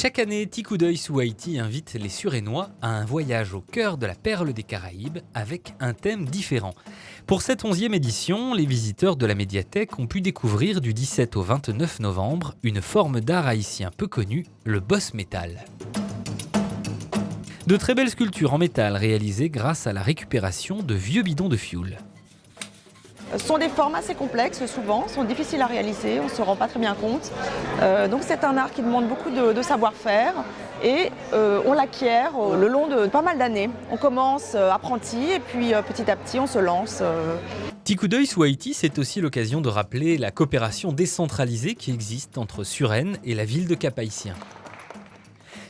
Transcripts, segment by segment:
Chaque année, Petit Coup d'œil sous Haïti invite les Suresnois à un voyage au cœur de la perle des Caraïbes avec un thème différent. Pour cette 11e édition, les visiteurs de la médiathèque ont pu découvrir du 17 au 29 novembre une forme d'art haïtien peu connue, le boss métal. De très belles sculptures en métal réalisées grâce à la récupération de vieux bidons de fioul. Ce sont des formes assez complexes souvent, sont difficiles à réaliser, on ne se rend pas très bien compte. Donc c'est un art qui demande beaucoup de savoir-faire et on l'acquiert le long de pas mal d'années. On commence apprenti et puis petit à petit on se lance. Petit coup d'œil sous Haïti, c'est aussi l'occasion de rappeler la coopération décentralisée qui existe entre Suresnes et la ville de Cap-Haïtien.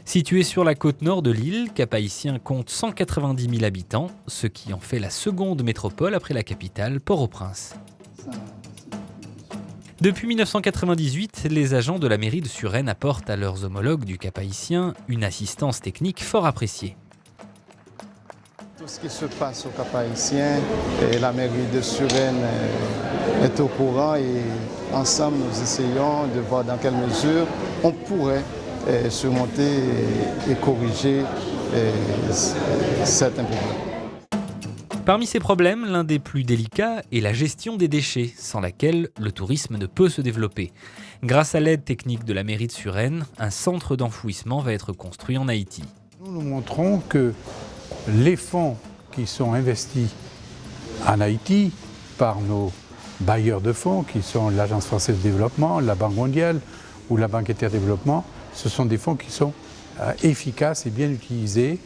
Situé sur la côte nord de l'île, Cap-Haïtien compte 190 000 habitants, ce qui en fait la seconde métropole après la capitale, Port-au-Prince. Depuis 1998, les agents de la mairie de Suresnes apportent à leurs homologues du Cap-Haïtien une assistance technique fort appréciée. Tout ce qui se passe au Cap-Haïtien, la mairie de Suresnes est au courant et ensemble nous essayons de voir dans quelle mesure on pourrait surmonter et corriger certains problèmes. Parmi ces problèmes, l'un des plus délicats est la gestion des déchets, sans laquelle le tourisme ne peut se développer. Grâce à l'aide technique de la mairie de Suresnes, un centre d'enfouissement va être construit en Haïti. Nous montrons que les fonds qui sont investis en Haïti par nos bailleurs de fonds, qui sont l'Agence française de développement, la Banque mondiale ou la Banque interdéveloppement, ce sont des fonds qui sont efficaces et bien utilisés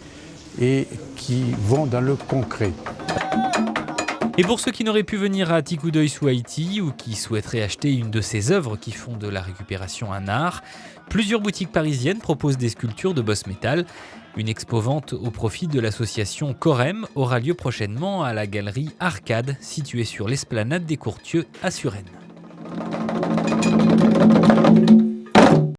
et qui vont dans le concret. Et pour ceux qui n'auraient pu venir à Petit Coup d'œil sous Haïti ou qui souhaiteraient acheter une de ces œuvres qui font de la récupération un art, plusieurs boutiques parisiennes proposent des sculptures de boss métal. Une expo-vente au profit de l'association Corem aura lieu prochainement à la galerie Arcade, située sur l'esplanade des Courtieux à Suresnes.